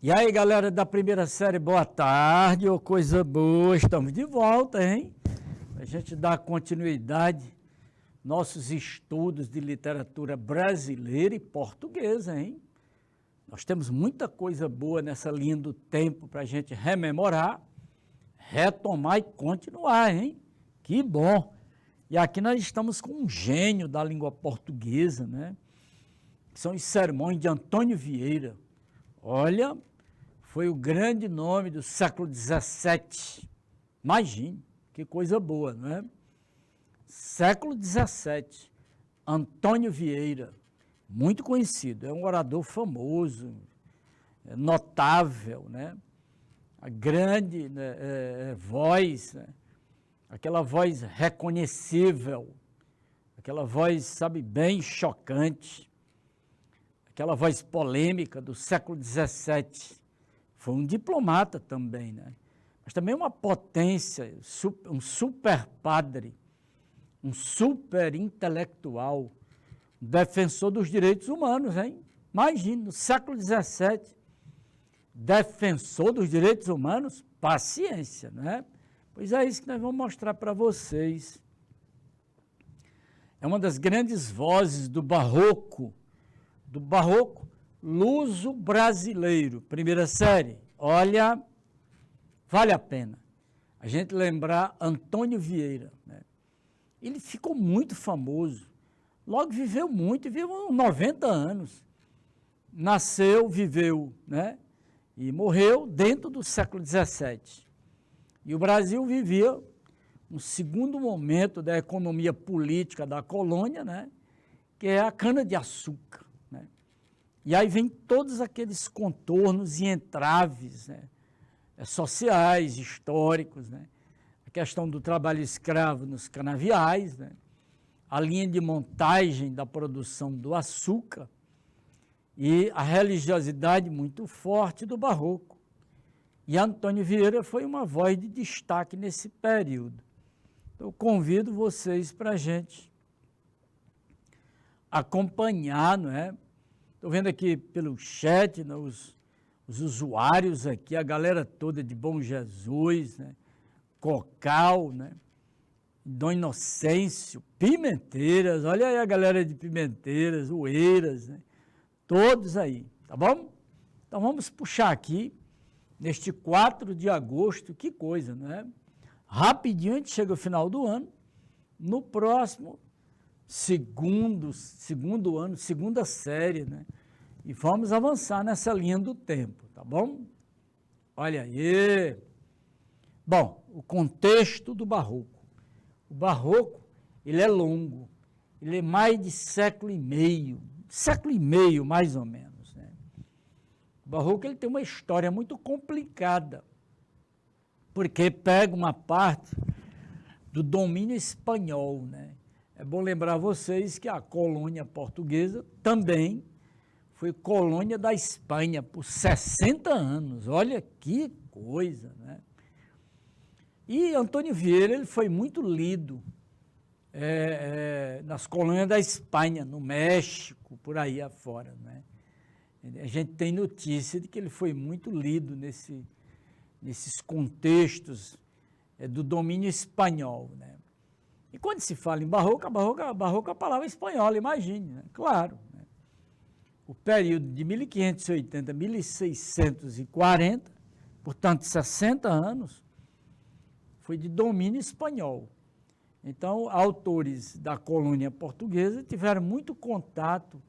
E aí, galera da primeira série, boa tarde, ô coisa boa, estamos de volta, hein? A gente dá continuidade nossos estudos de literatura brasileira e portuguesa, hein? Nós temos muita coisa boa nessa linha do tempo para a gente rememorar, retomar e continuar, hein? Que bom! E aqui nós estamos com um gênio da língua portuguesa, né? Que são os sermões de Antônio Vieira. Olha, foi o grande nome do século XVII. Imagine, que coisa boa, não é? Século XVII, Antônio Vieira, muito conhecido, é um orador famoso, notável, né? A grande voz, né? Aquela voz reconhecível, aquela voz, sabe, bem chocante, aquela voz polêmica do século XVII. Foi um diplomata também, né? Mas também uma potência, um super padre, um super intelectual, um defensor dos direitos humanos, hein? Imagina, no século XVII, defensor dos direitos humanos, paciência, né? Pois é isso que nós vamos mostrar para vocês. É uma das grandes vozes do barroco luso-brasileiro, primeira série. Olha, vale a pena a gente lembrar Antônio Vieira, né? Ele ficou muito famoso, logo viveu muito, viveu 90 anos. Nasceu, viveu, né? E morreu dentro do século XVII. E o Brasil vivia um segundo momento da economia política da colônia, né? Que é a cana-de-açúcar. E aí vem todos aqueles contornos e entraves, né, sociais, históricos, né, a questão do trabalho escravo nos canaviais, né, a linha de montagem da produção do açúcar e a religiosidade muito forte do barroco. E Antônio Vieira foi uma voz de destaque nesse período. Então, eu convido vocês para a gente acompanhar, não é? Estou vendo aqui pelo chat, né, os usuários aqui, a galera toda de Bom Jesus, né, Cocal, né, Dom Inocêncio, Pimenteiras, olha aí a galera de Pimenteiras, Oeiras, né, todos aí, tá bom? Então vamos puxar aqui, neste 4 de agosto, que coisa, né? Rapidinho a gente chega ao final do ano, no próximo segundo ano, segunda série, né? E vamos avançar nessa linha do tempo, tá bom? Olha aí. Bom, o contexto do barroco. O barroco, ele é longo, ele é mais de século e meio mais ou menos, né? O barroco, ele tem uma história muito complicada, porque pega uma parte do domínio espanhol, né? É bom lembrar vocês que a colônia portuguesa também foi colônia da Espanha por 60 anos. Olha que coisa, né? E Antônio Vieira, ele foi muito lido nas colônias da Espanha, no México, por aí afora, né? A gente tem notícia de que ele foi muito lido nesses contextos do domínio espanhol, né? E quando se fala em barroco, barroco é a palavra espanhola, imagine, né? Claro. Né? O período de 1580 a 1640, portanto 60 anos, foi de domínio espanhol. Então, autores da colônia portuguesa tiveram muito contato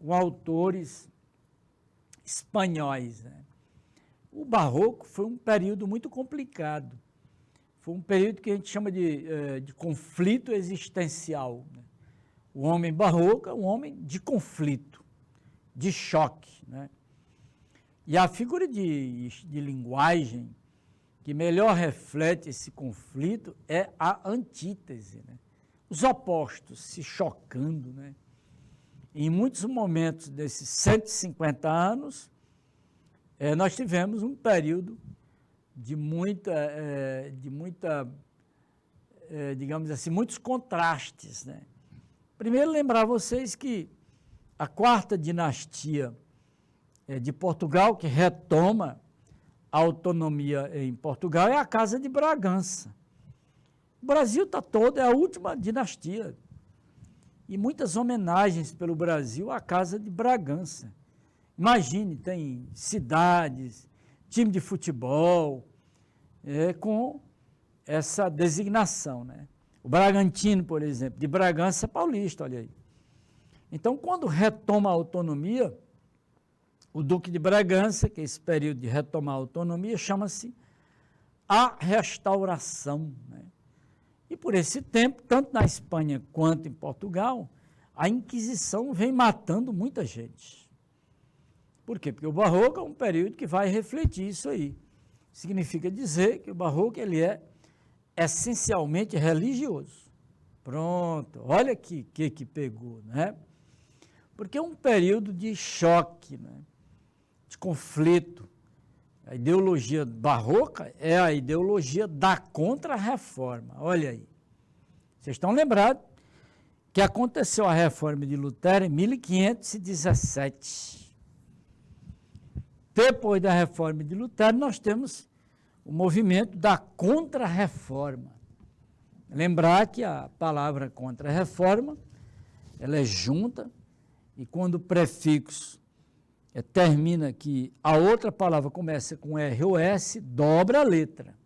com autores espanhóis, né? O barroco foi um período muito complicado. Foi um período que a gente chama de conflito existencial, né? O homem barroco é um homem de conflito, de choque, né? E a figura de linguagem que melhor reflete esse conflito é a antítese, né? Os opostos se chocando, né? Em muitos momentos desses 150 anos, nós tivemos um período de digamos assim, muitos contrastes, né? Primeiro, lembrar vocês que a quarta dinastia de Portugal, que retoma a autonomia em Portugal, é a Casa de Bragança. O Brasil está todo, é a última dinastia. E muitas homenagens pelo Brasil à Casa de Bragança. Imagine, tem cidades, time de futebol, com essa designação, né? O Bragantino, por exemplo, de Bragança Paulista, olha aí. Então, quando retoma a autonomia, o Duque de Bragança, que é esse período de retomar a autonomia, chama-se a Restauração, né? E por esse tempo, tanto na Espanha quanto em Portugal, a Inquisição vem matando muita gente. Por quê? Porque o Barroco é um período que vai refletir isso aí. Significa dizer que o Barroco ele é essencialmente religioso. Pronto, olha que pegou, né? Porque é um período de choque, né? De conflito. A ideologia barroca é a ideologia da contra-reforma. Olha aí. Vocês estão lembrados que aconteceu a reforma de Lutero em 1517. Depois da reforma de Lutero, nós temos o movimento da contra-reforma. Lembrar que a palavra contra-reforma, ela é junta, e quando o prefixo termina que a outra palavra começa com R ou S, dobra a letra.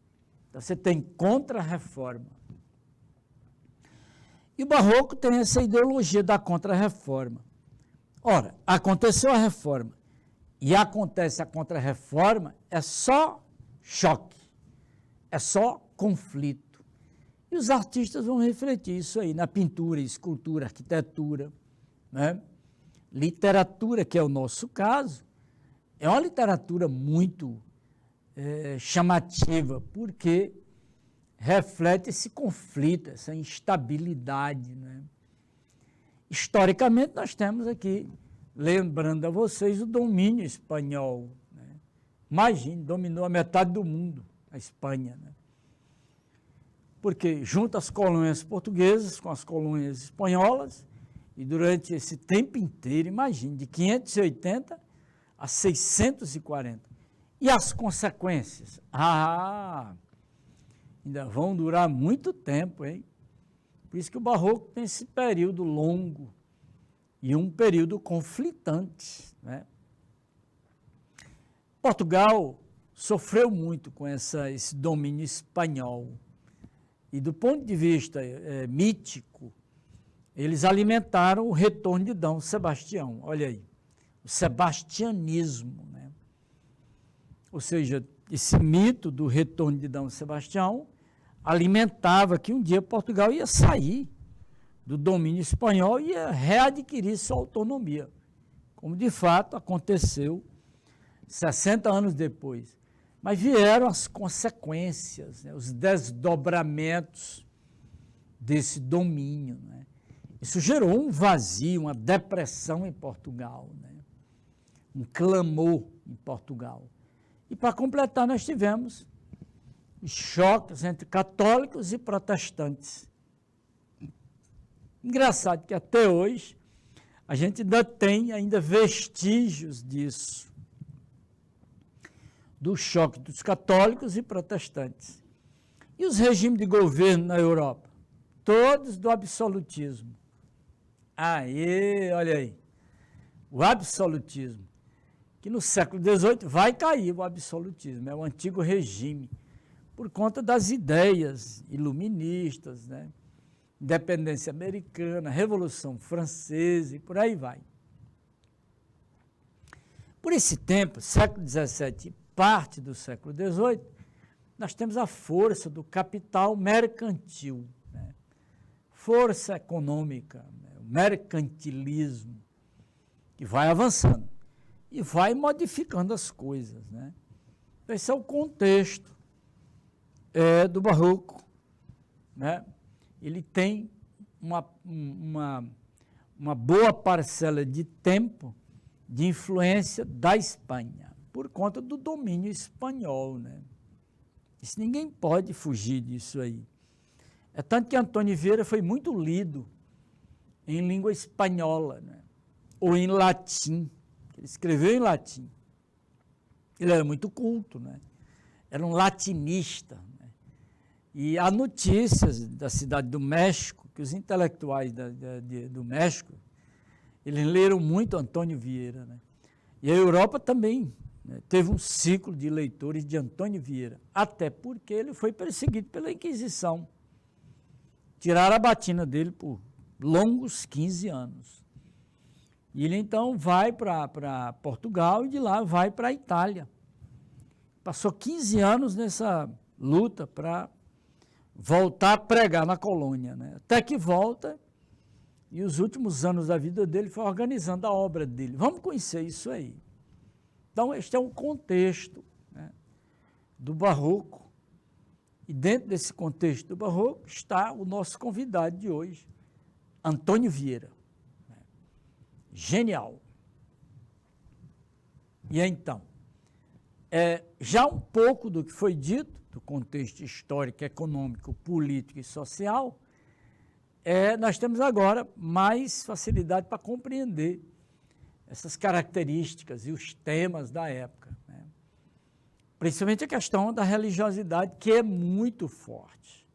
Então, você tem contra-reforma. E o Barroco tem essa ideologia da contra-reforma. Ora, aconteceu a reforma e acontece a contra-reforma, é só choque, é só conflito. E os artistas vão refletir isso aí na pintura, escultura, arquitetura, né? Literatura, que é o nosso caso, é uma literatura muito chamativa, porque reflete esse conflito, essa instabilidade, né? Historicamente, nós temos aqui, lembrando a vocês, o domínio espanhol, né? Imagine, dominou a metade do mundo, a Espanha, né? Porque junta as colônias portuguesas com as colônias espanholas, e durante esse tempo inteiro, imagine, de 580 a 640. E as consequências? Ainda vão durar muito tempo, hein? Por isso que o Barroco tem esse período longo e um período conflitante, né? Portugal sofreu muito com esse domínio espanhol. E do ponto de vista mítico, eles alimentaram o retorno de Dom Sebastião, olha aí, o sebastianismo, né? Ou seja, esse mito do retorno de Dom Sebastião alimentava que um dia Portugal ia sair do domínio espanhol e ia readquirir sua autonomia, como de fato aconteceu 60 anos depois. Mas vieram as consequências, né? Os desdobramentos desse domínio, né? Isso gerou um vazio, uma depressão em Portugal, né? Um clamor em Portugal. E para completar, nós tivemos os choques entre católicos e protestantes. Engraçado que até hoje a gente ainda tem vestígios disso, do choque dos católicos e protestantes. E os regimes de governo na Europa? Todos do absolutismo. Aí, olha aí, o absolutismo, que no século XVIII vai cair o absolutismo, é o antigo regime, por conta das ideias iluministas, né? Independência americana, Revolução Francesa e por aí vai. Por esse tempo, século XVII e parte do século XVIII, nós temos a força do capital mercantil, né? Força econômica, né? O mercantilismo, que vai avançando e vai modificando as coisas, né? Esse é o contexto do Barroco, né? Ele tem uma boa parcela de tempo de influência da Espanha, por conta do domínio espanhol, né? Isso ninguém pode fugir disso aí. É tanto que Antônio Vieira foi muito lido em língua espanhola, né? Ou em latim. Ele escreveu em latim. Ele era muito culto, né? Era um latinista. Né? E há notícias da cidade do México, que os intelectuais do México, eles leram muito Antônio Vieira. Né? E a Europa também, né, teve um ciclo de leitores de Antônio Vieira, até porque ele foi perseguido pela Inquisição. Tiraram a batina dele por longos 15 anos. E ele então vai para Portugal e de lá vai para a Itália. Passou 15 anos nessa luta para voltar a pregar na colônia, né? Até que volta, e os últimos anos da vida dele foi organizando a obra dele. Vamos conhecer isso aí. Então, este é um contexto, né, do Barroco, e dentro desse contexto do Barroco está o nosso convidado de hoje, Antônio Vieira. Né? Genial. E então, já um pouco do que foi dito, do contexto histórico, econômico, político e social, nós temos agora mais facilidade para compreender essas características e os temas da época. Né? Principalmente a questão da religiosidade, que é muito forte.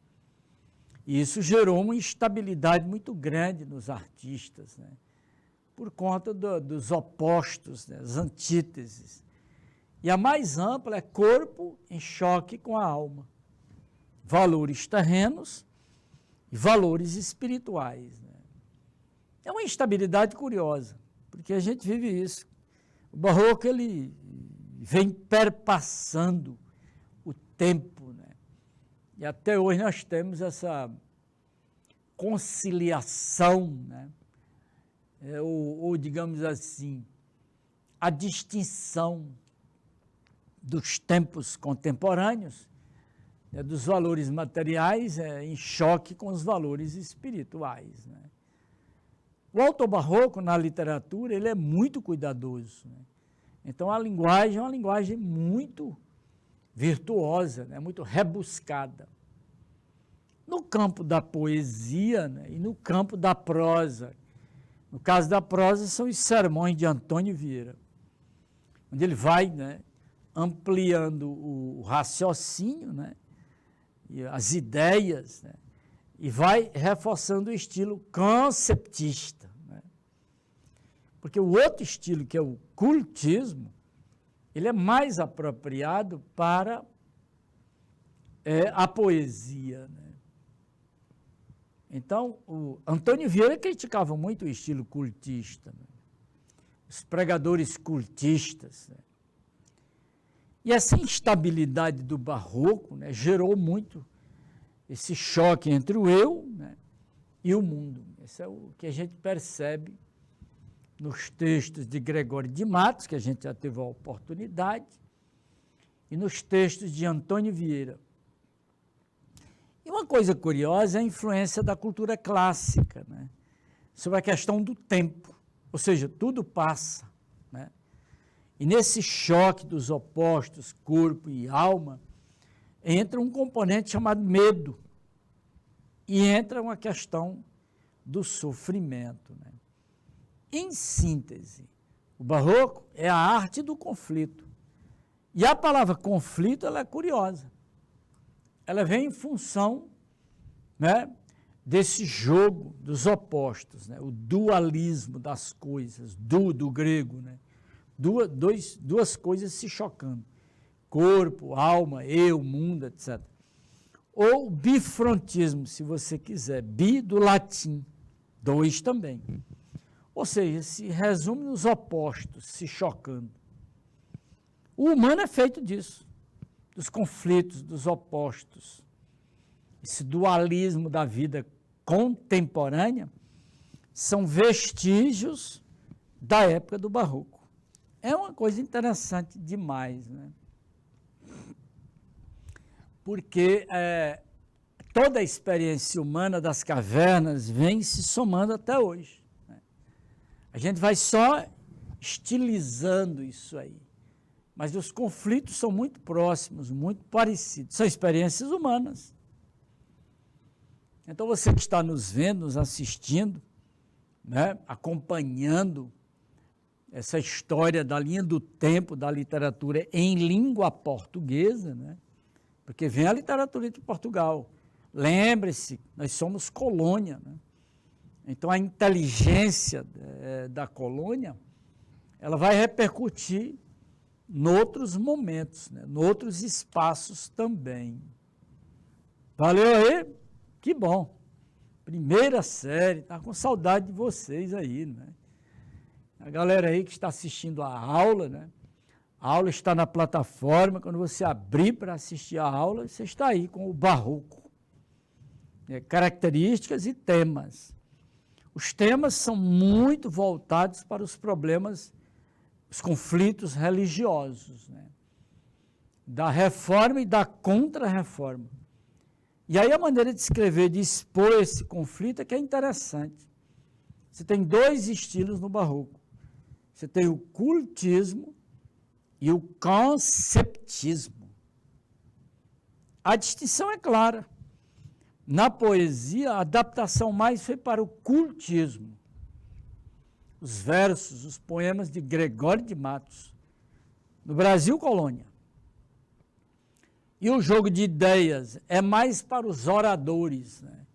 E isso gerou uma instabilidade muito grande nos artistas, né? Por conta dos opostos, né? As antíteses. E a mais ampla é corpo em choque com a alma. Valores terrenos e valores espirituais. Né? É uma instabilidade curiosa, porque a gente vive isso. O Barroco, ele vem perpassando o tempo, né? E até hoje nós temos essa conciliação, né? Ou digamos assim, a distinção dos tempos contemporâneos, né, dos valores materiais em choque com os valores espirituais. Né? O alto-barroco, na literatura, ele é muito cuidadoso. Né? Então, a linguagem é uma linguagem muito virtuosa, né, muito rebuscada. No campo da poesia, né, e no campo da prosa, no caso da prosa, são os sermões de Antônio Vieira, onde ele vai, né, ampliando o raciocínio, né, e as ideias, né, e vai reforçando o estilo conceptista. Né? Porque o outro estilo, que é o cultismo, ele é mais apropriado para a poesia. Né? Então, o Antônio Vieira criticava muito o estilo cultista, né? Os pregadores cultistas. Né? E essa instabilidade do barroco, né, gerou muito esse choque entre o eu, né, e o mundo. Esse é o que a gente percebe nos textos de Gregório de Matos, que a gente já teve a oportunidade, e nos textos de Antônio Vieira. E uma coisa curiosa é a influência da cultura clássica, né, sobre a questão do tempo, ou seja, tudo passa. Né? E nesse choque dos opostos, corpo e alma, entra um componente chamado medo, e entra uma questão do sofrimento. Né? Em síntese, o barroco é a arte do conflito. E a palavra conflito, ela é curiosa. Ela vem em função, né, desse jogo dos opostos, né, o dualismo das coisas, do grego, né, duas coisas se chocando, corpo, alma, eu, mundo, etc. Ou bifrontismo, se você quiser, bi do latim, dois também. Ou seja, se resume nos opostos, se chocando. O humano é feito disso, dos conflitos, dos opostos. Esse dualismo da vida contemporânea são vestígios da época do barroco. É uma coisa interessante demais, né? Porque toda a experiência humana das cavernas vem se somando até hoje. Né? A gente vai só estilizando isso aí. Mas os conflitos são muito próximos, muito parecidos. São experiências humanas. Então, você que está nos vendo, nos assistindo, né, acompanhando essa história da linha do tempo da literatura em língua portuguesa, né? Porque vem a literatura de Portugal. Lembre-se, nós somos colônia, né? Então, a inteligência da colônia, ela vai repercutir em outros momentos, né? Em outros espaços também. Valeu aí? Que bom. Primeira série, tá com saudade de vocês aí, né? A galera aí que está assistindo a aula, né? A aula está na plataforma, quando você abrir para assistir a aula, você está aí com o Barroco. Características e temas. Os temas são muito voltados para os problemas, os conflitos religiosos, né? Da reforma e da contra-reforma. E aí a maneira de escrever, de expor esse conflito é que é interessante. Você tem dois estilos no Barroco. Você tem o cultismo e o conceptismo. A distinção é clara. Na poesia, a adaptação mais foi para o cultismo. Os versos, os poemas de Gregório de Matos. No Brasil, colônia. E o jogo de ideias é mais para os oradores, né?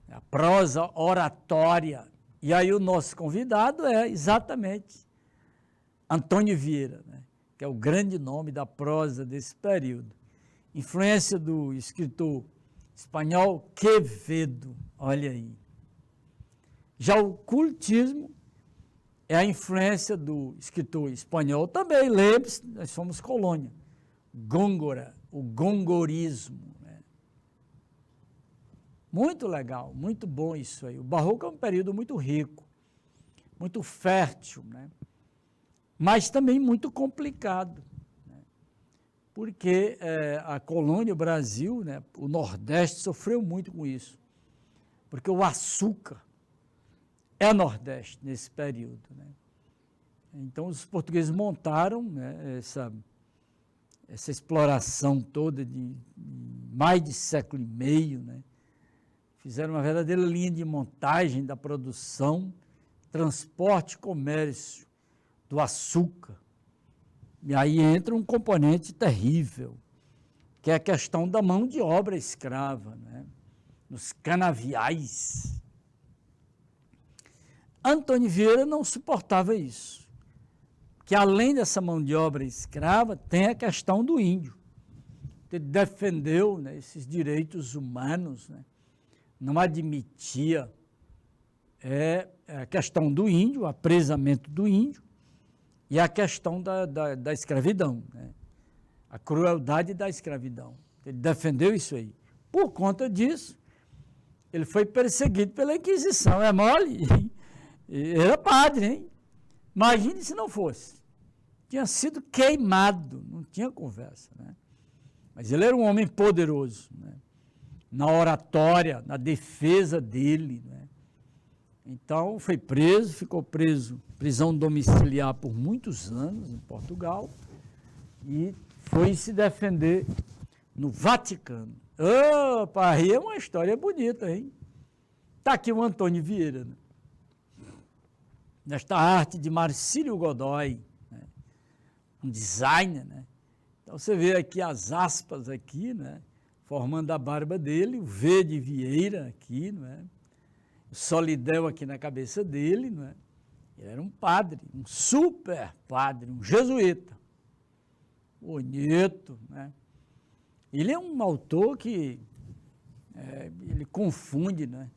A prosa oratória. E aí o nosso convidado é exatamente Antônio Vieira, né? Que é o grande nome da prosa desse período. Influência do escritor espanhol Quevedo, olha aí. Já o cultismo é a influência do escritor espanhol também, lembre-se, nós somos colônia. Góngora, o gongorismo. Né? Muito legal, muito bom isso aí. O Barroco é um período muito rico, muito fértil, né? Mas também muito complicado, né? Porque a colônia, o Brasil, né, o Nordeste sofreu muito com isso, porque o açúcar é Nordeste nesse período. Né? Então, os portugueses montaram, né, essa exploração toda de mais de século e meio, né? Fizeram uma verdadeira linha de montagem da produção, transporte e comércio do açúcar. E aí entra um componente terrível, que é a questão da mão de obra escrava, né? Nos canaviais. Antônio Vieira não suportava isso. Que além dessa mão de obra escrava, tem a questão do índio. Ele defendeu, né, esses direitos humanos, né, não admitia a questão do índio, o apresamento do índio, e a questão da escravidão, né, a crueldade da escravidão. Ele defendeu isso aí. Por conta disso, ele foi perseguido pela Inquisição. É mole? Ele era padre, hein? Imagine se não fosse. Tinha sido queimado, não tinha conversa, né? Mas ele era um homem poderoso, né? Na oratória, na defesa dele, né? Então, foi preso, ficou preso, prisão domiciliar por muitos anos em Portugal e foi se defender no Vaticano. Opa, aí é uma história bonita, hein? Está aqui o Antônio Vieira, né? Nesta arte de Marcílio Godoy, né? Um designer, né? Então você vê aqui as aspas aqui, né? Formando a barba dele, o V de Vieira aqui, não é? O solidão aqui na cabeça dele, não é? Ele era um padre, um super padre, um jesuíta, bonito, né? Ele é um autor que ele confunde, né?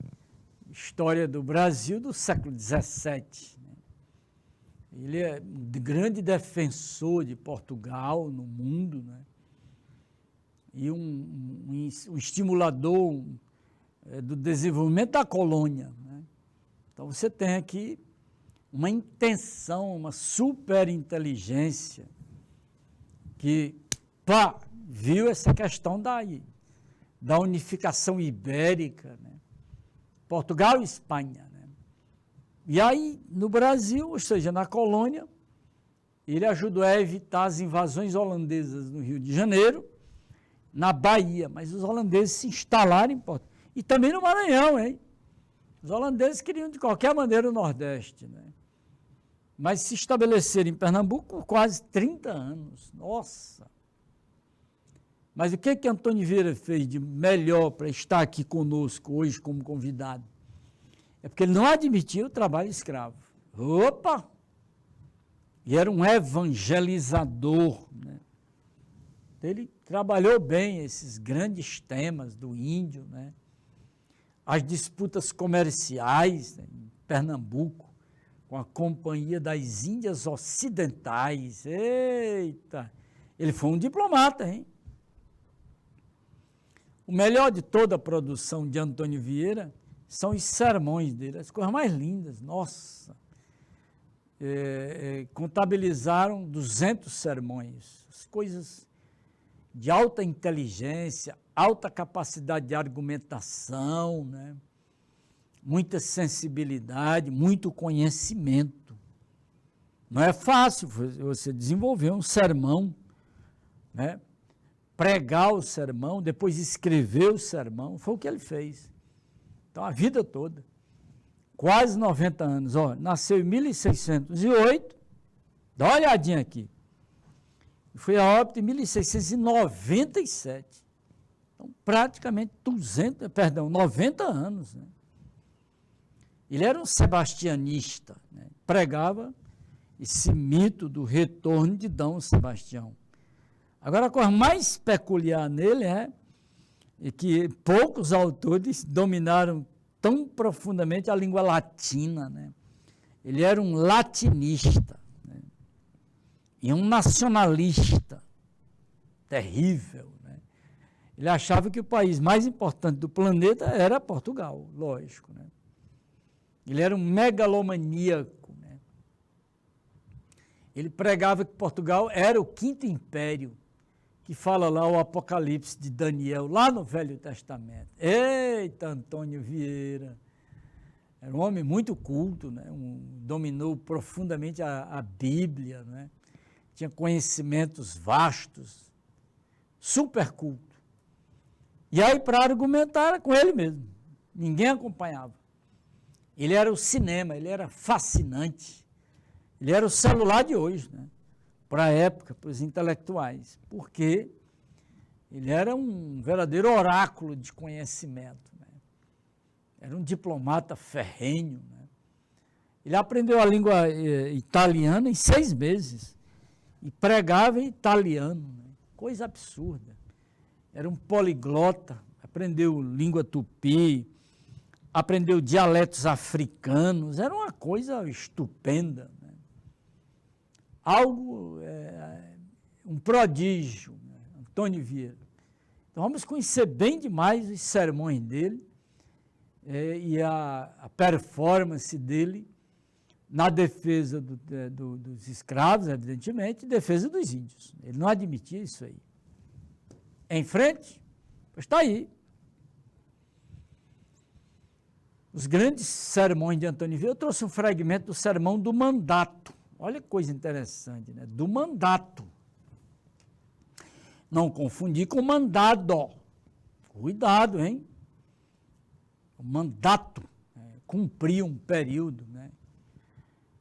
História do Brasil do século XVII. Né? Ele é um grande defensor de Portugal no mundo, né? E um estimulador do desenvolvimento da colônia. Né? Então, você tem aqui uma intenção, uma superinteligência que viu essa questão da unificação ibérica, né? Portugal e Espanha. Né? E aí, no Brasil, ou seja, na colônia, ele ajudou a evitar as invasões holandesas no Rio de Janeiro, na Bahia, mas os holandeses se instalaram em Portugal. E também no Maranhão, hein? Os holandeses queriam, de qualquer maneira, o Nordeste, né? mas se estabeleceram em Pernambuco por quase 30 anos. Nossa! Mas o que Antônio Vieira fez de melhor para estar aqui conosco hoje como convidado? É porque ele não admitia o trabalho escravo. Opa! E era um evangelizador, né? Ele trabalhou bem esses grandes temas do índio, né? As disputas comerciais, né, em Pernambuco, com a Companhia das Índias Ocidentais. Eita! Ele foi um diplomata, hein? O melhor de toda a produção de Antônio Vieira são os sermões dele, as coisas mais lindas, nossa. Contabilizaram 200 sermões, as coisas de alta inteligência, alta capacidade de argumentação, né? Muita sensibilidade, muito conhecimento. Não é fácil você desenvolver um sermão, né? Pregar o sermão, depois escrever o sermão, foi o que ele fez. Então, a vida toda, quase 90 anos, ó, nasceu em 1608, dá uma olhadinha aqui, foi a óbito em 1697, então praticamente 90 anos, né? Ele era um sebastianista, né? Pregava esse mito do retorno de D. Sebastião. Agora, a coisa mais peculiar nele é que poucos autores dominaram tão profundamente a língua latina, né? Ele era um latinista, né? E um nacionalista terrível, né? Ele achava que o país mais importante do planeta era Portugal, lógico, né? Ele era um megalomaníaco, né? Ele pregava que Portugal era o quinto império, que fala lá o Apocalipse de Daniel, lá no Velho Testamento. Eita, Antônio Vieira! Era um homem muito culto, né? Dominou profundamente a Bíblia, né? Tinha conhecimentos vastos, super culto. E aí, para argumentar, era com ele mesmo. Ninguém acompanhava. Ele era o cinema, ele era fascinante. Ele era o celular de hoje, né? Para a época, para os intelectuais, porque ele era um verdadeiro oráculo de conhecimento, né? Era um diplomata ferrenho, né? Ele aprendeu a língua italiana em 6 meses e pregava em italiano, né? Coisa absurda. Era um poliglota, aprendeu língua tupi, aprendeu dialetos africanos, era uma coisa estupenda, né? Algo, um prodígio, né? Antônio Vieira. Então, vamos conhecer bem demais os sermões dele e a performance dele na defesa dos escravos, evidentemente, e defesa dos índios. Ele não admitia isso aí. Em frente, pois está aí. Os grandes sermões de Antônio Vieira, eu trouxe um fragmento do sermão do mandato. Olha que coisa interessante, né? Do mandato. Não confundir com mandado. Cuidado, hein? O mandato, cumprir um período, né?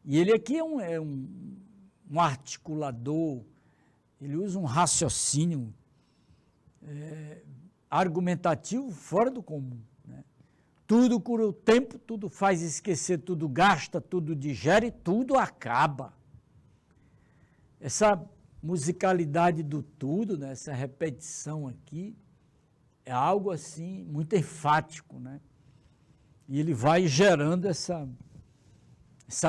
E ele aqui é um articulador, ele usa um raciocínio argumentativo fora do comum, né? Tudo cura o tempo, tudo faz esquecer, tudo gasta, tudo digere, tudo acaba. Essa musicalidade do tudo, né, essa repetição aqui, é algo assim muito enfático, né? E ele vai gerando essa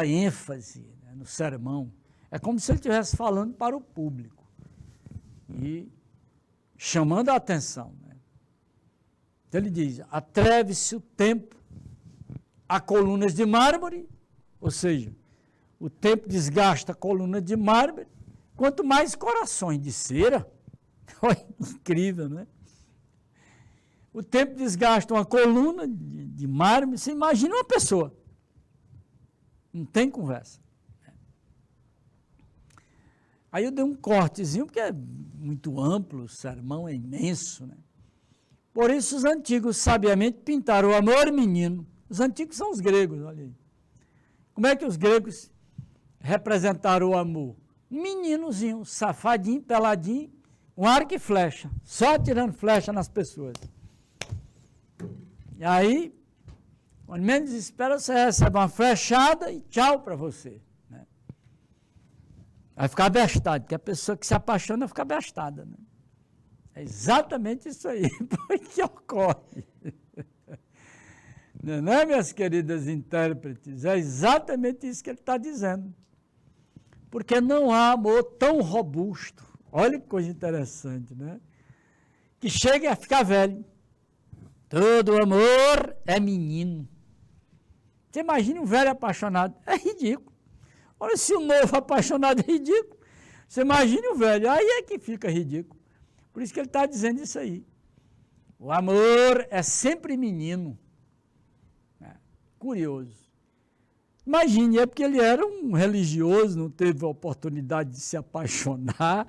ênfase, né, no sermão. É como se ele estivesse falando para o público e chamando a atenção, né? Então ele diz, atreve-se o tempo a colunas de mármore, ou seja, o tempo desgasta a coluna de mármore, quanto mais corações de cera. Olha, incrível, né? O tempo desgasta uma coluna de mármore, você imagina uma pessoa. Não tem conversa. Aí eu dei um cortezinho, porque é muito amplo, o sermão é imenso, né? Por isso os antigos sabiamente pintaram o amor menino. Os antigos são os gregos, olha aí. Como é que os gregos representaram o amor? Um meninozinho, safadinho, peladinho, um arco e flecha, só atirando flecha nas pessoas. E aí, quando menos espera, você recebe uma flechada e tchau para você. Né? Vai ficar abestado, porque a pessoa que se apaixona fica abestada. Né? É exatamente isso aí que ocorre. Não é, minhas queridas intérpretes? É exatamente isso que ele está dizendo. Porque não há amor tão robusto, olha que coisa interessante, né? Que chegue a ficar velho. Todo amor é menino. Você imagina um velho apaixonado, é ridículo. Olha, se o novo apaixonado é ridículo, você imagina o velho, aí é que fica ridículo. Por isso que ele está dizendo isso aí. O amor é sempre menino. Curioso. Imagine, é porque ele era um religioso, não teve a oportunidade de se apaixonar,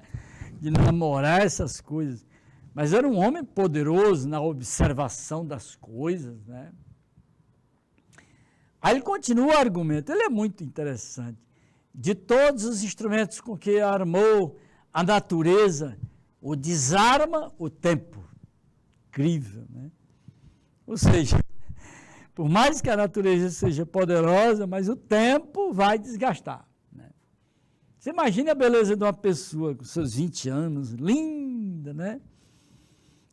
de namorar essas coisas. Mas era um homem poderoso na observação das coisas, né? Aí ele continua o argumento, ele é muito interessante. De todos os instrumentos com que armou a natureza, o desarma o tempo. Incrível, né? Ou seja, por mais que a natureza seja poderosa, mas o tempo vai desgastar. Né? Você imagina a beleza de uma pessoa com seus 20 anos, linda, né?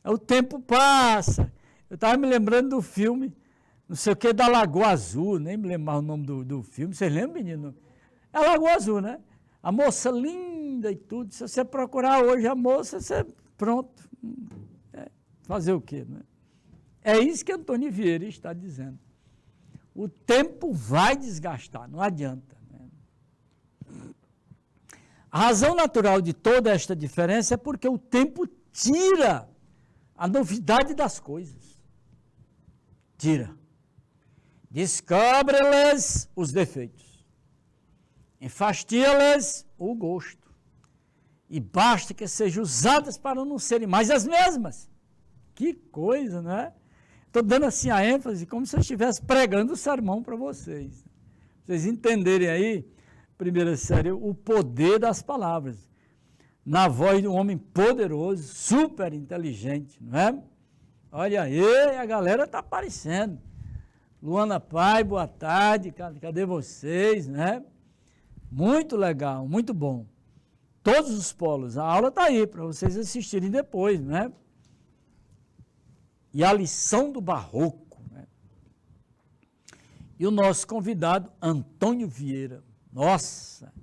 O tempo passa. Eu estava me lembrando do filme, não sei o que, da Lagoa Azul, nem me lembro mais o nome do filme. Vocês lembram, menino? É a Lagoa Azul, né? A moça linda e tudo. Se você procurar hoje a moça, você pronto. Fazer o quê, né? É isso que Antônio Vieira está dizendo. O tempo vai desgastar, não adianta. Né? A razão natural de toda esta diferença é porque o tempo tira a novidade das coisas. Tira. Descobre-lhes os defeitos. Enfastia-lhes o gosto. E basta que sejam usadas para não serem mais as mesmas. Que coisa, não é? Estou dando assim a ênfase como se eu estivesse pregando o sermão para vocês. Vocês entenderem aí, primeira série, o poder das palavras. Na voz de um homem poderoso, super inteligente, não é? Olha aí, a galera está aparecendo. Luana Pai, boa tarde, cadê vocês, né? Muito legal, muito bom. Todos os polos, a aula está aí para vocês assistirem depois, né? E a lição do barroco. Né? E o nosso convidado, Antônio Vieira. Nossa!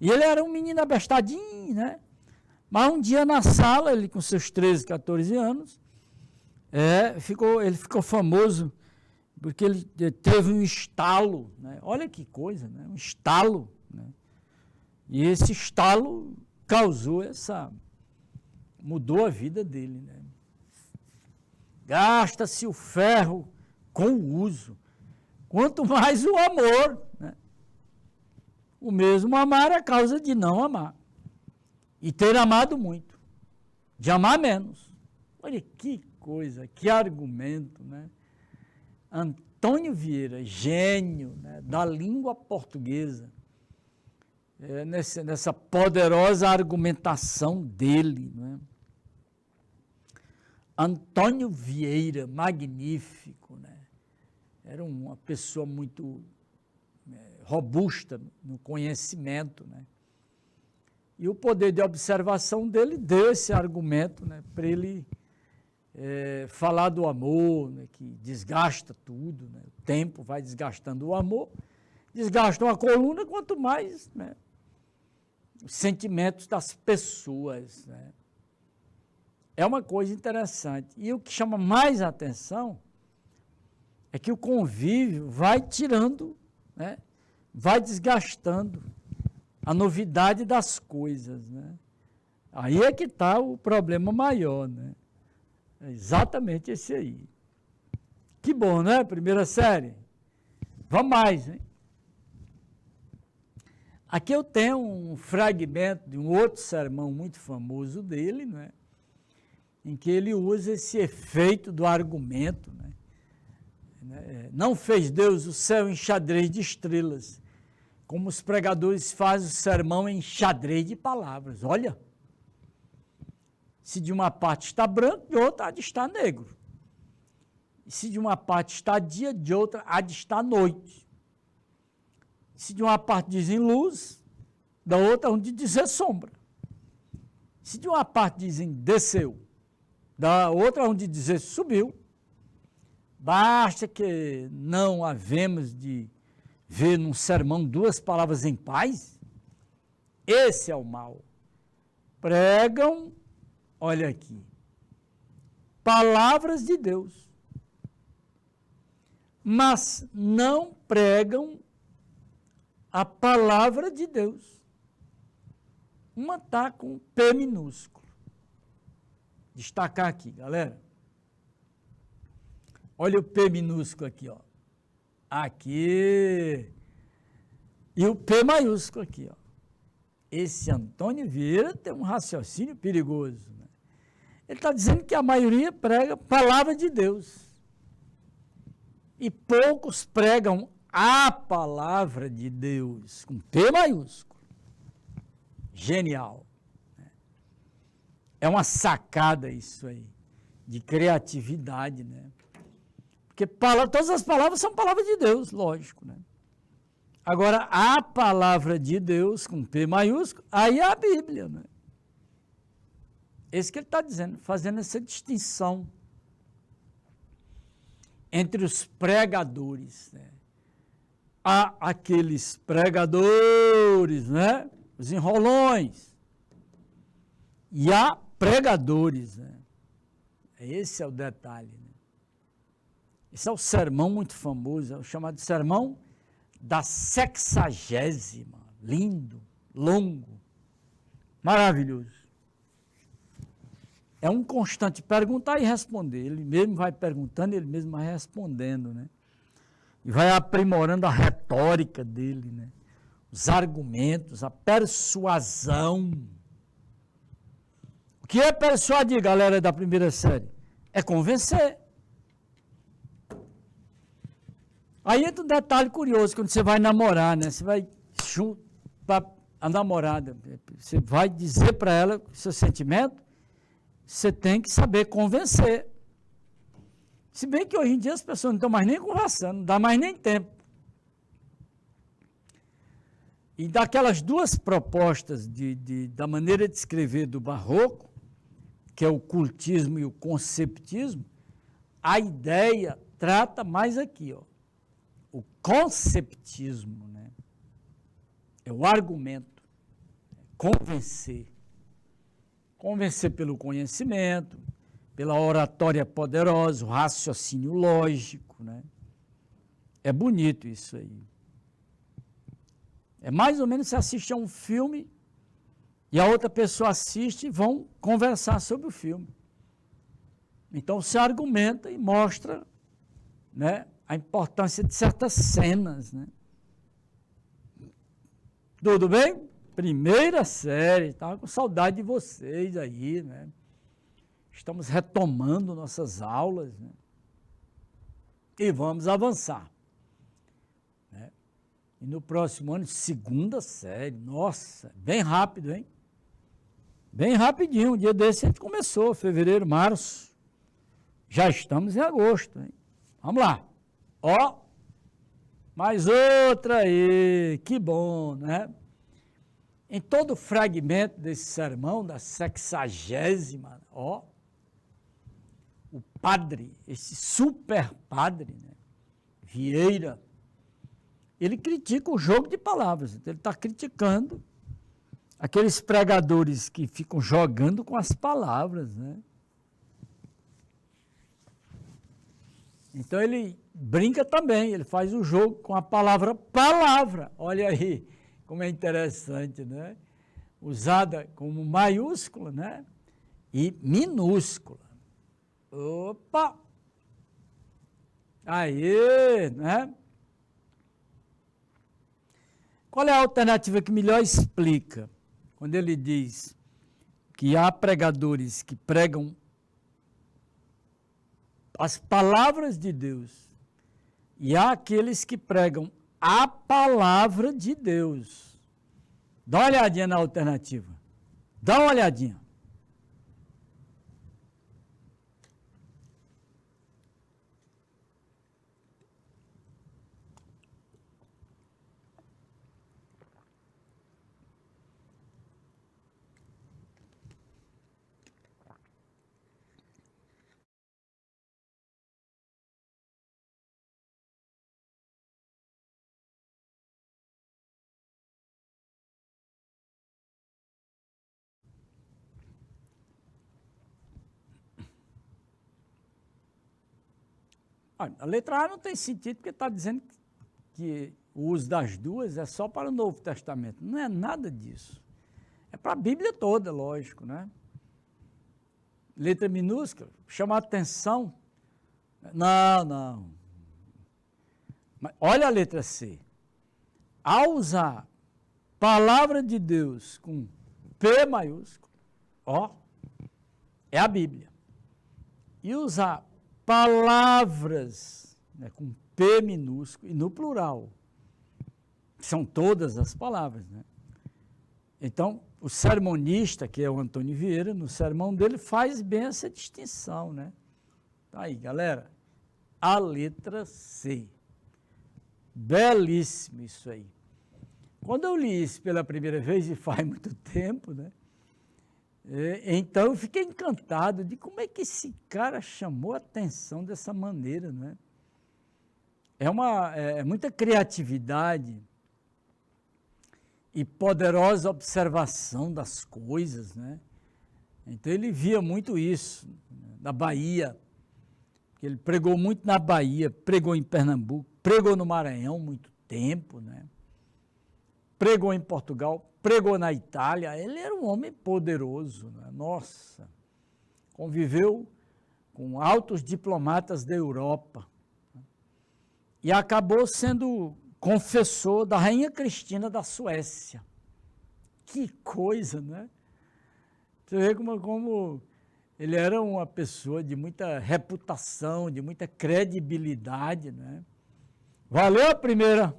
E ele era um menino abestadinho, né? Mas um dia na sala, ele com seus 13, 14 anos, ele ficou famoso porque ele teve um estalo. Né? Olha que coisa, né? Um estalo. Né? E esse estalo causou mudou a vida dele, né? Gasta-se o ferro com o uso, quanto mais o amor. Né? O mesmo amar é causa de não amar. E ter amado muito, de amar menos. Olha que coisa, que argumento. Né? Antônio Vieira, gênio, né, da língua portuguesa, nessa poderosa argumentação dele. Né? Antônio Vieira, magnífico, né? Era uma pessoa muito robusta no conhecimento, né? E o poder de observação dele deu esse argumento, né, para ele falar do amor, né, que desgasta tudo, né? O tempo vai desgastando o amor, desgasta uma coluna, quanto mais, né, os sentimentos das pessoas, né? É uma coisa interessante. E o que chama mais atenção é que o convívio vai tirando, né, vai desgastando a novidade das coisas. Né? Aí é que está o problema maior. Né? É exatamente esse aí. Que bom, né? Primeira série. Vamos mais, hein? Aqui eu tenho um fragmento de um outro sermão muito famoso dele, né? Em que ele usa esse efeito do argumento. Né? Não fez Deus o céu em xadrez de estrelas, como os pregadores fazem o sermão em xadrez de palavras. Olha, se de uma parte está branco, de outra há de estar negro. E se de uma parte está dia, de outra há de estar noite. Se de uma parte dizem luz, da outra há de dizer sombra. Se de uma parte dizem desceu, da outra há de dizer subiu. Basta que não havemos de ver num sermão duas palavras em paz. Esse é o mal. Pregam, olha aqui, palavras de Deus, mas não pregam a palavra de Deus. Uma está com P minúsculo. Destacar aqui, galera. Olha o P minúsculo aqui, ó. Aqui. E o P maiúsculo aqui, ó. Esse Antônio Vieira tem um raciocínio perigoso, né? Ele está dizendo que a maioria prega a palavra de Deus. E poucos pregam a palavra de Deus, com P maiúsculo. Genial. É uma sacada isso aí, de criatividade, né? Porque todas as palavras são palavras de Deus, lógico, né? Agora, a palavra de Deus, com P maiúsculo, aí é a Bíblia, né? Esse que ele está dizendo, fazendo essa distinção entre os pregadores, né? Há aqueles pregadores, né? Os enrolões. E há pregadores, né? Esse é o detalhe, né? Esse é o sermão muito famoso, é o chamado sermão da 60ª. Lindo, longo, maravilhoso. É um constante perguntar e responder. Ele mesmo vai perguntando, ele mesmo vai respondendo, né? E vai aprimorando a retórica dele, né? Os argumentos, a persuasão. O que é persuadir, galera da primeira série? É convencer. Aí entra um detalhe curioso, quando você vai namorar, né? Você vai junto para a namorada, você vai dizer para ela o seu sentimento, você tem que saber convencer. Se bem que hoje em dia as pessoas não estão mais nem conversando, não dá mais nem tempo. E daquelas duas propostas da maneira de escrever do barroco, que é o cultismo e o conceptismo, a ideia trata mais aqui, ó. O conceptismo, né? É o argumento, convencer. Convencer pelo conhecimento, pela oratória poderosa, o raciocínio lógico, né? É bonito isso aí. É mais ou menos você assiste a um filme e a outra pessoa assiste e vão conversar sobre o filme. Então você argumenta e mostra, né, a importância de certas cenas, né? Tudo bem? Primeira série, estava com saudade de vocês aí, né? Estamos retomando nossas aulas, né? E vamos avançar, né? E no próximo ano, segunda série, nossa, bem rápido, hein? Bem rapidinho, um dia desse a gente começou, fevereiro, março, já estamos em agosto, hein? Vamos lá. Ó, mais outra aí, que bom, né? Em todo o fragmento desse sermão, da 60ª, ó, o padre, esse super padre, né, Vieira, ele critica o jogo de palavras, ele está criticando aqueles pregadores que ficam jogando com as palavras, né? Então ele brinca também, ele faz o jogo com a palavra palavra. Olha aí como é interessante, né? Usada como maiúscula, né? E minúscula. Opa! Aí, né? Qual é a alternativa que melhor explica? Quando ele diz que há pregadores que pregam as palavras de Deus e há aqueles que pregam a palavra de Deus. Dá uma olhadinha na alternativa. Dá uma olhadinha. Olha, a letra A não tem sentido, porque está dizendo que o uso das duas é só para o Novo Testamento. Não é nada disso. É para a Bíblia toda, lógico, né? Letra minúscula, chama a atenção. Não. Mas olha a letra C. Ao usar palavra de Deus com P maiúsculo, ó, é a Bíblia. E usar palavras, né, com P minúsculo e no plural, são todas as palavras, né? Então, o sermonista, que é o Antônio Vieira, no sermão dele, faz bem essa distinção, né? Tá aí, galera. A letra C. Belíssimo isso aí. Quando eu li isso pela primeira vez, e faz muito tempo, né? Então eu fiquei encantado de como é que esse cara chamou a atenção dessa maneira, né? É muita criatividade e poderosa observação das coisas, né? Então ele via muito isso, na Bahia, ele pregou muito na Bahia, pregou em Pernambuco, pregou no Maranhão muito tempo, né? Pregou em Portugal, pregou na Itália, ele era um homem poderoso, né? Nossa, conviveu com altos diplomatas da Europa e acabou sendo confessor da Rainha Cristina da Suécia. Que coisa, né? Você vê como ele era uma pessoa de muita reputação, de muita credibilidade, né? Valeu a primeira.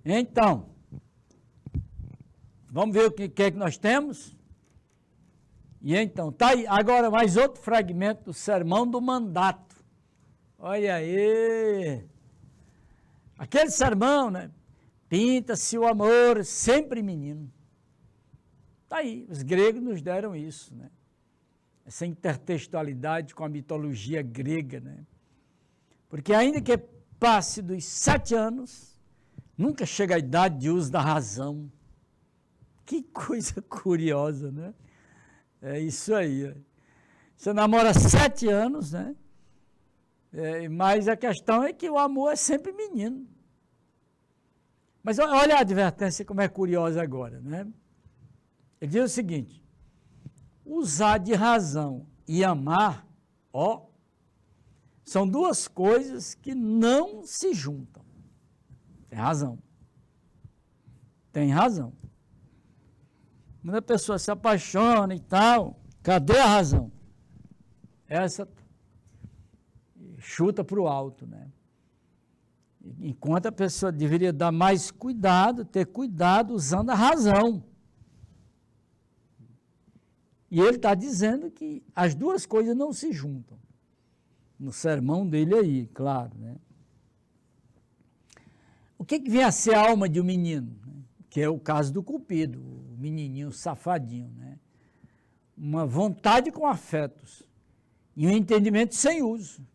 Então, vamos ver o que é que nós temos? E então, tá aí, agora mais outro fragmento do Sermão do Mandato. Olha aí. Aquele sermão, né? Pinta-se o amor sempre menino. Tá aí, os gregos nos deram isso, né? Essa intertextualidade com a mitologia grega, né? Porque ainda que passe dos 7 anos, nunca chega a idade de uso da razão. Que coisa curiosa, né? É isso aí. Você namora 7 anos, né? Mas a questão é que o amor é sempre menino. Mas olha a advertência como é curiosa agora, né? Ele diz o seguinte: usar de razão e amar, ó, são duas coisas que não se juntam. Tem razão. Tem razão. Quando a pessoa se apaixona e tal, cadê a razão? Essa chuta para o alto, né? Enquanto a pessoa deveria dar mais cuidado, ter cuidado usando a razão. E ele está dizendo que as duas coisas não se juntam. No sermão dele aí, claro, né? O que vem a ser a alma de um menino? Né? Que é o caso do Cupido, o menininho safadinho, né? Uma vontade com afetos e um entendimento sem uso.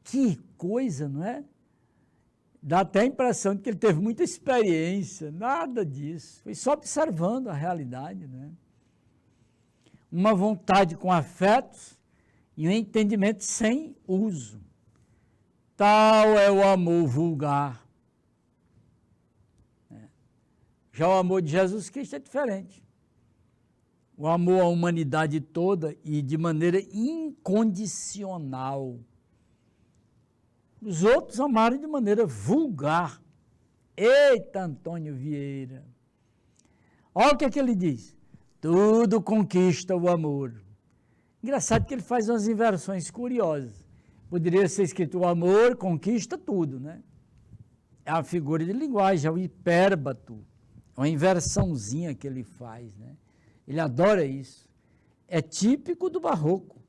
Que coisa, não é? Dá até a impressão de que ele teve muita experiência, nada disso. Foi só observando a realidade, né? Uma vontade com afetos e um entendimento sem uso. Tal é o amor vulgar. Já o amor de Jesus Cristo é diferente. O amor à humanidade toda e de maneira incondicional. Os outros amaram de maneira vulgar. Eita, Antônio Vieira. Olha o que é que ele diz. Tudo conquista o amor. Engraçado que ele faz umas inversões curiosas. Poderia ser escrito: o amor conquista tudo, né? é uma figura de linguagem, é o hipérbato, é uma inversãozinha que ele faz, né? Ele adora isso. É típico do barroco.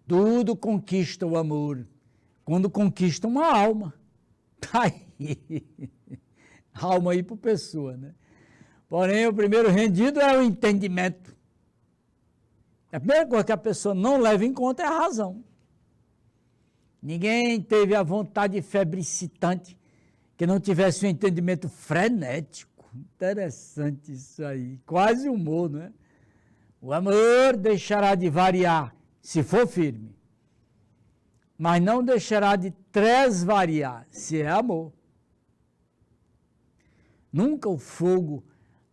Tudo conquista o amor quando conquista uma alma. Aí, alma aí por pessoa, né? Porém, o primeiro rendido é o entendimento. A primeira coisa que a pessoa não leva em conta é a razão. Ninguém teve a vontade febricitante que não tivesse um entendimento frenético. Interessante isso aí. Quase humor, né? O amor deixará de variar se for firme, mas não deixará de tresvariar se é amor. Nunca o fogo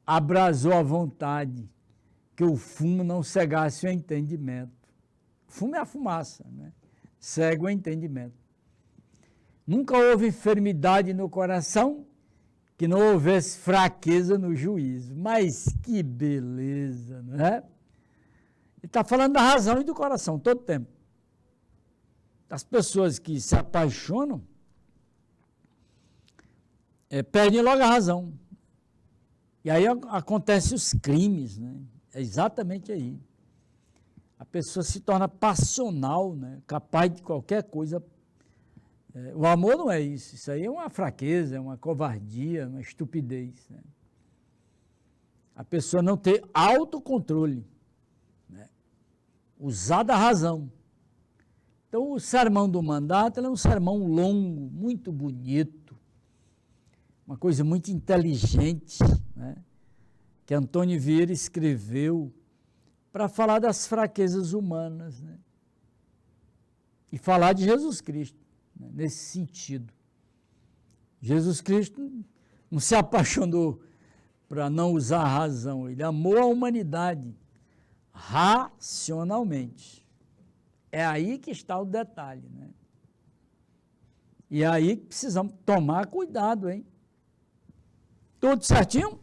abrasou a vontade que o fumo não cegasse o entendimento. O fumo é a fumaça, né? Cega o entendimento. Nunca houve enfermidade no coração que não houvesse fraqueza no juízo. Mas que beleza, não é? Ele está falando da razão e do coração todo tempo. As pessoas que se apaixonam perdem logo a razão. E aí acontecem os crimes, né? É exatamente aí. A pessoa se torna passional, né? Capaz de qualquer coisa. O amor não é isso. Isso aí é uma fraqueza, é uma covardia, uma estupidez, né? A pessoa não ter autocontrole, né? Usar da razão. Então, o sermão do mandato é um sermão longo, muito bonito, uma coisa muito inteligente, né? Que Antônio Vieira escreveu para falar das fraquezas humanas, né? E falar de Jesus Cristo, né? Nesse sentido. Jesus Cristo não se apaixonou para não usar a razão, ele amou a humanidade racionalmente. É aí que está o detalhe, né? E é aí que precisamos tomar cuidado, hein? Tudo certinho?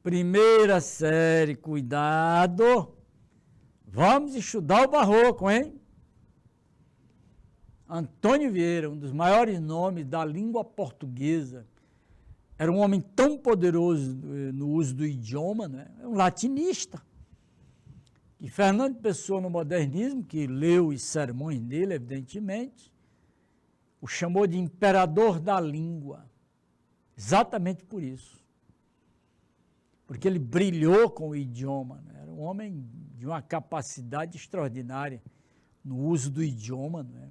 Primeira série, cuidado. Vamos estudar o barroco, hein? Antônio Vieira, um dos maiores nomes da língua portuguesa, era um homem tão poderoso no uso do idioma, né? Um latinista. E Fernando Pessoa, no modernismo, que leu os sermões dele, evidentemente, o chamou de imperador da língua. Exatamente por isso. Porque ele brilhou com o idioma, né? Era um homem de uma capacidade extraordinária no uso do idioma, né?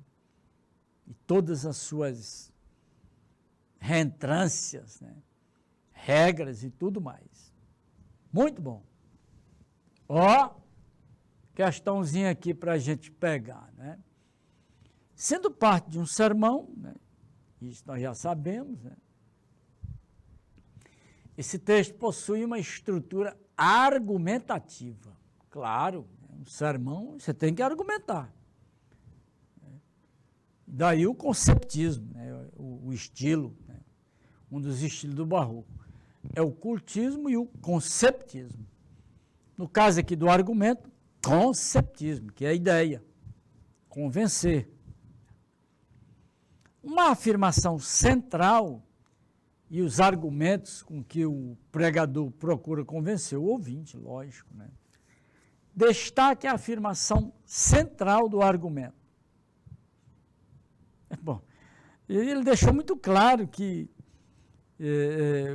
E todas as suas reentrâncias, né? Regras e tudo mais. Muito bom. Ó, questãozinha aqui para a gente pegar, né? Sendo parte de um sermão, né? Isso nós já sabemos, né? Esse texto possui uma estrutura argumentativa. Claro, um sermão você tem que argumentar. Daí o conceptismo, né? o estilo, né? Um dos estilos do barroco. É o cultismo e o conceptismo. No caso aqui do argumento, conceptismo, que é a ideia, convencer. Uma afirmação central e os argumentos com que o pregador procura convencer o ouvinte, lógico, né? Destaque a afirmação central do argumento. Bom, ele deixou muito claro que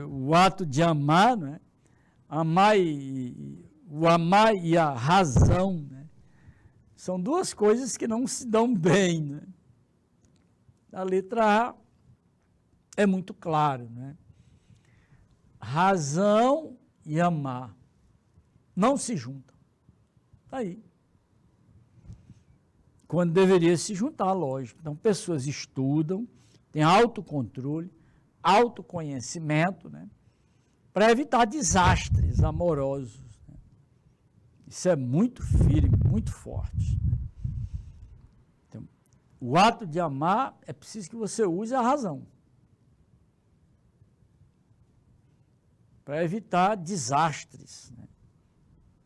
o ato de amar, né? O amar e a razão, né? São duas coisas que não se dão bem, né? A letra A é muito claro, né? Razão e amar não se juntam. Está aí. Quando deveria se juntar, lógico. Então, pessoas estudam, têm autocontrole, autoconhecimento, né? Para evitar desastres amorosos, né? Isso é muito firme, muito forte. Então, o ato de amar é preciso que você use a razão. Para evitar desastres, né?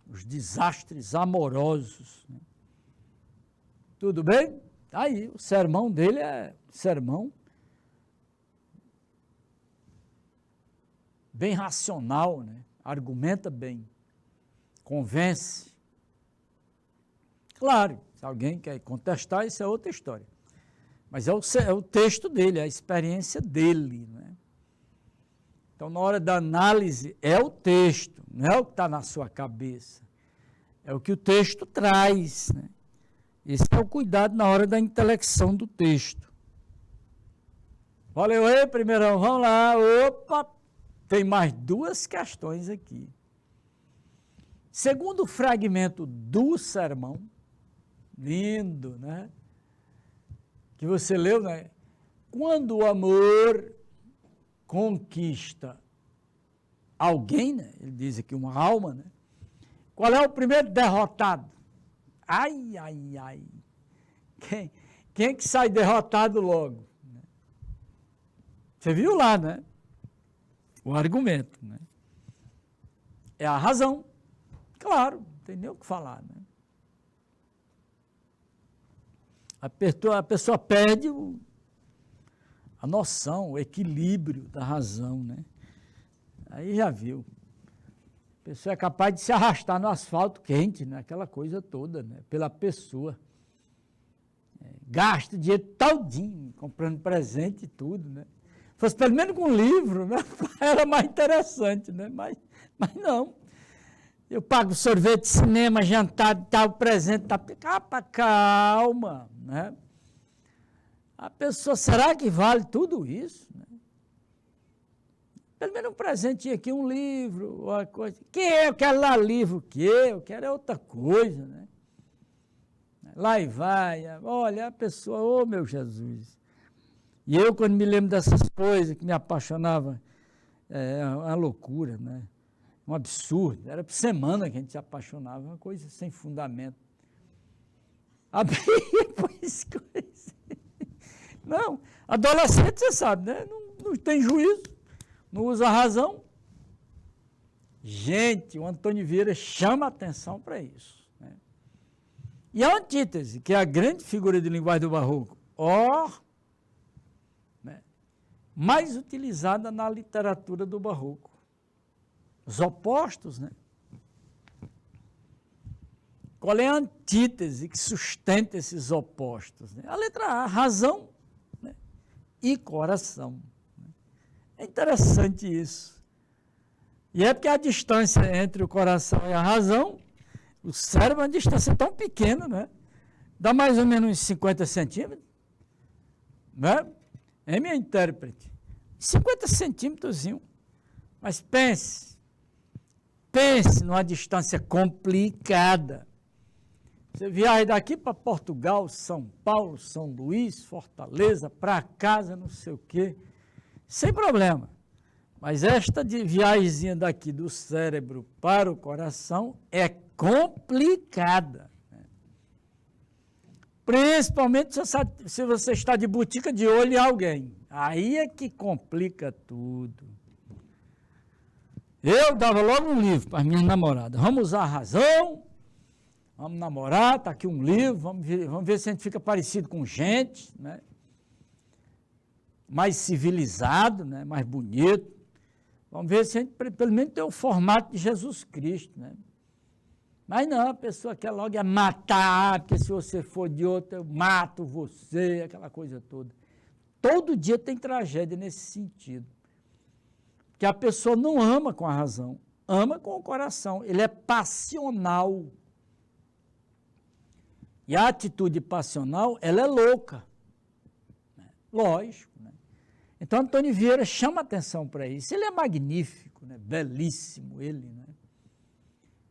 Os desastres amorosos, né? Tudo bem? Aí, o sermão dele é sermão bem racional, né? Argumenta bem, convence. Claro, se alguém quer contestar, isso é outra história. Mas é o texto dele, é a experiência dele, né? Então, na hora da análise, é o texto, não é o que está na sua cabeça. É o que o texto traz, né? Esse é o cuidado na hora da intelecção do texto. Valeu aí, primeirão, vamos lá. Opa, tem mais duas questões aqui. Segundo fragmento do sermão, lindo, né? Que você leu, né? Quando o amor conquista alguém, né? Ele diz aqui uma alma, né? Qual é o primeiro derrotado? Ai, ai, ai. Quem é que sai derrotado logo? Você viu lá, né? O argumento, né? É a razão. Claro, não tem nem o que falar, né? A pessoa perde a noção, o equilíbrio da razão, né? Aí já viu. A pessoa é capaz de se arrastar no asfalto quente, né? Aquela coisa toda, né? Pela pessoa. Gasta dinheiro todinho, comprando presente e tudo, né? Fosse pelo menos com um livro, né? Era mais interessante, né? Mas não. Eu pago sorvete, cinema, jantar, tal, presente, tal. Calma, né? A pessoa, será que vale tudo isso? Né? Pelo menos um presentinho aqui, um livro, uma coisa. Eu quero lá livro, o quê? Eu quero é outra coisa, né? Lá e vai, olha a pessoa, ô meu Jesus. E eu, quando me lembro dessas coisas que me apaixonava, é uma loucura, né? Um absurdo. Era por semana que a gente se apaixonava, uma coisa sem fundamento. Pois coisa. Não, adolescente, você sabe, né? Não tem juízo, não usa a razão. Gente, o Antônio Vieira chama a atenção para isso. Né? E a antítese, que é a grande figura de linguagem do Barroco, né? Mais utilizada na literatura do Barroco. Os opostos, né? Qual é a antítese que sustenta esses opostos? Né? A letra A, razão, né? E coração. É interessante isso. E é porque a distância entre o coração e a razão, o cérebro é uma distância tão pequena, né? Dá mais ou menos uns 50 centímetros. Né? É minha intérprete. 50 centímetros. Mas pense numa distância complicada. Você viaja daqui para Portugal, São Paulo, São Luís, Fortaleza, para casa, não sei o quê, sem problema. Mas esta viagemzinha daqui do cérebro para o coração é complicada. Principalmente se você está de botica de olho em alguém. Aí é que complica tudo. Eu dava logo um livro para as minhas namoradas. Vamos usar a razão, vamos namorar, está aqui um livro, vamos ver se a gente fica parecido com gente, né? Mais civilizado, né? Mais bonito. Vamos ver se a gente, pelo menos, tem o formato de Jesus Cristo, né? Mas não, a pessoa quer logo matar, porque se você for de outra, eu mato você, aquela coisa toda. Todo dia tem tragédia nesse sentido. Que a pessoa não ama com a razão, ama com o coração. Ele é passional. E a atitude passional, ela é louca. Né? Lógico. Né? Então, Antônio Vieira chama atenção para isso. Ele é magnífico, né? Belíssimo ele, né?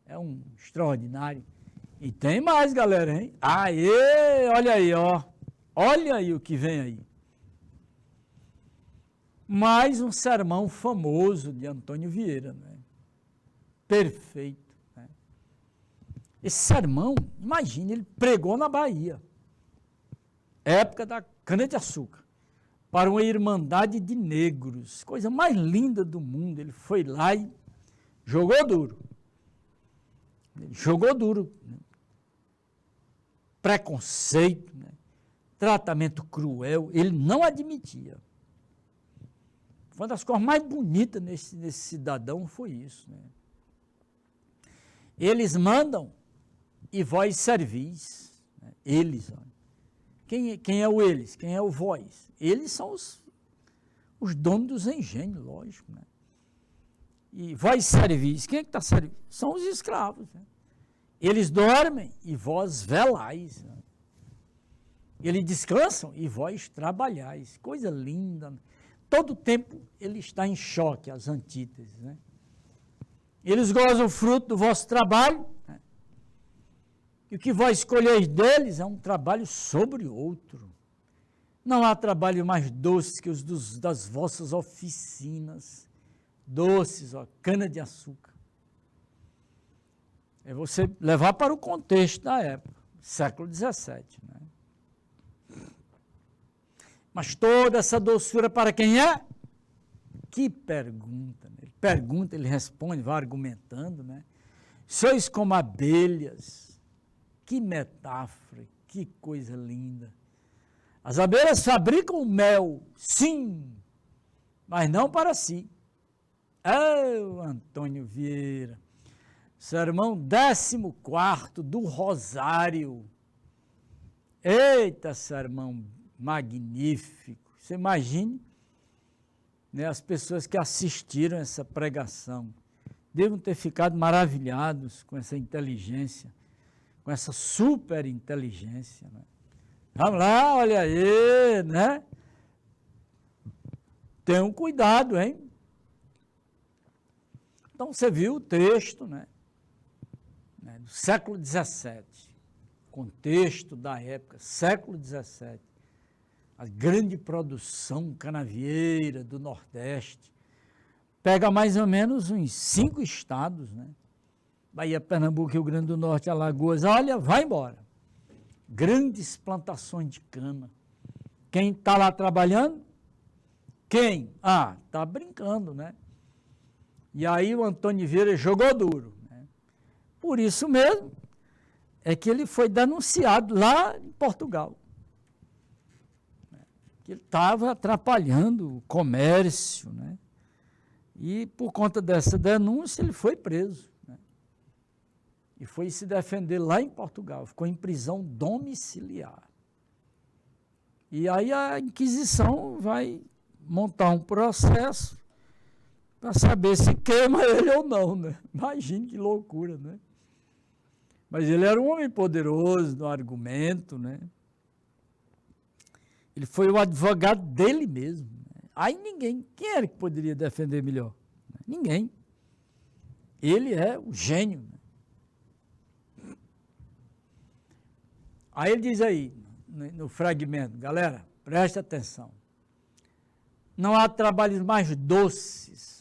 É um extraordinário. E tem mais, galera, hein? Aê, olha aí, ó. Olha aí o que vem aí. Mais um sermão famoso de Antônio Vieira, né? Perfeito. Né? Esse sermão, imagine, ele pregou na Bahia, época da cana-de-açúcar, para uma irmandade de negros, coisa mais linda do mundo. Ele foi lá e jogou duro. Ele jogou duro. Né? Preconceito, né? tratamento cruel, ele não admitia. Uma das coisas mais bonitas nesse cidadão foi isso, né? Eles mandam e vós servis. Né? Eles, olha. Quem é o eles? Quem é o vós? Eles são os donos dos engenhos, lógico, né? E vós servis. Quem é que está servindo? São os escravos, né? Eles dormem e vós velais. Né? Eles descansam e vós trabalhais. Coisa linda. Todo tempo ele está em choque, as antíteses, né? Eles gozam o fruto do vosso trabalho, né? E o que vós escolheis deles é um trabalho sobre outro. Não há trabalho mais doce que os das vossas oficinas. Doces, ó, cana-de-açúcar. É você levar para o contexto da época, século XVII, né? Mas toda essa doçura para quem é? Que pergunta, né? Ele pergunta, ele responde, vai argumentando, né? Sois como abelhas. Que metáfora, que coisa linda. As abelhas fabricam o mel, sim, mas não para si. Antônio Vieira, sermão 14º do Rosário. Eita, sermão magnífico. Você imagine, né, as pessoas que assistiram essa pregação. Devem ter ficado maravilhados com essa inteligência, com essa super inteligência. Né? Vamos lá, olha aí, né? Tenham cuidado, hein? Então, você viu o texto, né, do século XVII, contexto da época, século XVII, a grande produção canavieira do Nordeste, pega mais ou menos uns 5 estados, né? Bahia, Pernambuco, Rio Grande do Norte, Alagoas, olha, vai embora. Grandes plantações de cana. Quem está lá trabalhando? Quem? Ah, está brincando, né? E aí o Antônio Vieira jogou duro. Né? Por isso mesmo é que ele foi denunciado lá em Portugal. Que ele estava atrapalhando o comércio, né? E por conta dessa denúncia ele foi preso. Né? E foi se defender lá em Portugal, ficou em prisão domiciliar. E aí a Inquisição vai montar um processo para saber se queima ele ou não, né? Imagine que loucura, né? Mas ele era um homem poderoso no argumento, né? Ele foi o advogado dele mesmo. Né? Aí ninguém, quem era que poderia defender melhor? Ninguém. Ele é o gênio. Né? Aí ele diz aí, no fragmento, galera, preste atenção. Não há trabalhos mais doces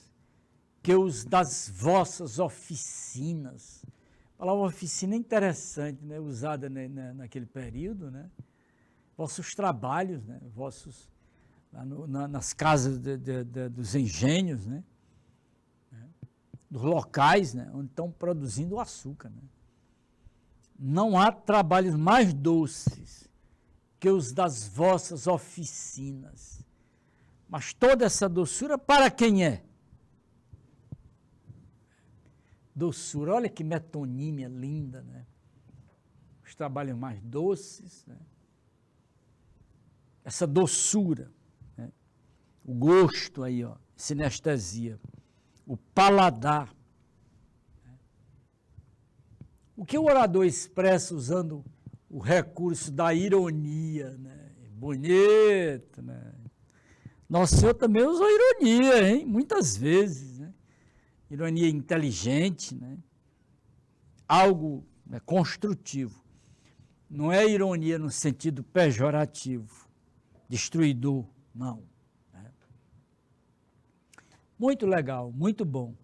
que os das vossas oficinas. A palavra oficina é interessante, né? Usada naquele período, né? Vossos trabalhos, né? Vossos, nas casas dos engenhos, né? Dos locais, né? Onde estão produzindo o açúcar. Né? Não há trabalhos mais doces que os das vossas oficinas. Mas toda essa doçura para quem é? Doçura, olha que metonímia linda, né? Os trabalhos mais doces, né? Essa doçura, né? O gosto aí, ó, sinestesia, o paladar. Né? O que o orador expressa usando o recurso da ironia, né? Bonito, né? Nosso Senhor também usou ironia, hein? Muitas vezes, né? Ironia inteligente, né? Algo, né, construtivo. Não é ironia no sentido pejorativo, destruidor, não. Né? Muito legal, muito bom.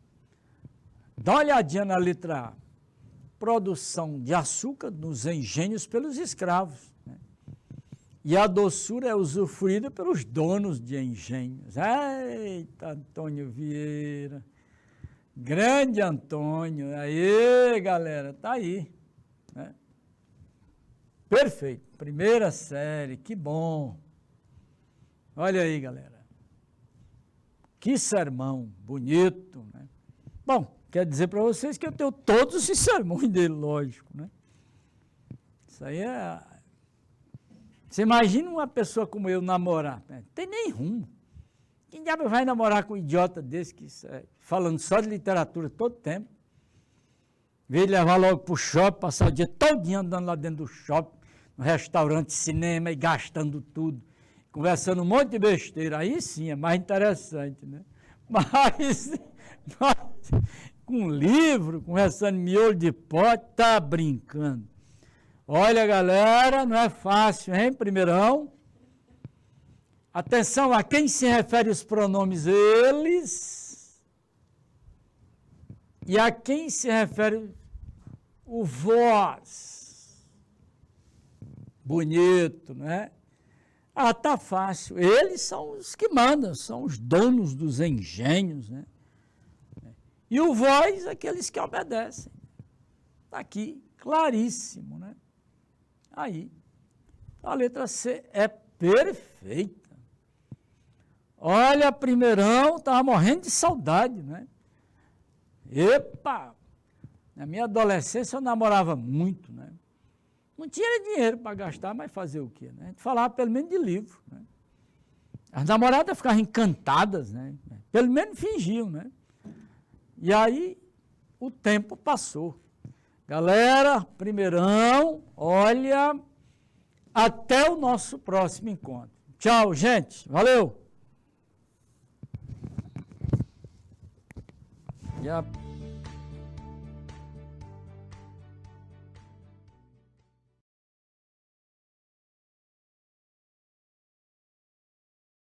Dá uma olhadinha na letra A. Produção de açúcar nos engenhos pelos escravos. Né? E a doçura é usufruída pelos donos de engenhos. Eita, Antônio Vieira. Grande Antônio. Aí, galera, tá aí. Né? Perfeito. Primeira série, que bom. Olha aí, galera. Que sermão bonito, né? Bom, quer dizer para vocês que eu tenho todos os sermões dele, lógico, né? Isso aí é... Você imagina uma pessoa como eu namorar, né? Não tem nem rumo. Quem diabo vai namorar com um idiota desse, falando só de literatura todo tempo? Veio levar logo para o shopping, passar o dia todinho andando lá dentro do shopping, no restaurante, cinema e gastando tudo, conversando um monte de besteira. Aí sim, é mais interessante, né? Mas com livro, conversando miolo de pote, tá brincando. Olha, galera, não é fácil, hein, primeirão? Atenção a quem se refere os pronomes eles e a quem se refere o vós. Bonito, né? Ah, tá fácil. Eles são os que mandam, são os donos dos engenhos, né? E o vós, aqueles que obedecem. Está aqui, claríssimo, né? Aí, a letra C é perfeita. Olha, primeirão, estava morrendo de saudade, né? Epa! Na minha adolescência eu namorava muito, né? Não tinha dinheiro para gastar, mas fazer o quê? Né? A gente falava pelo menos de livro, né? As namoradas ficavam encantadas, né? Pelo menos fingiam, né? E aí o tempo passou. Galera, primeirão, olha, até o nosso próximo encontro. Tchau, gente. Valeu!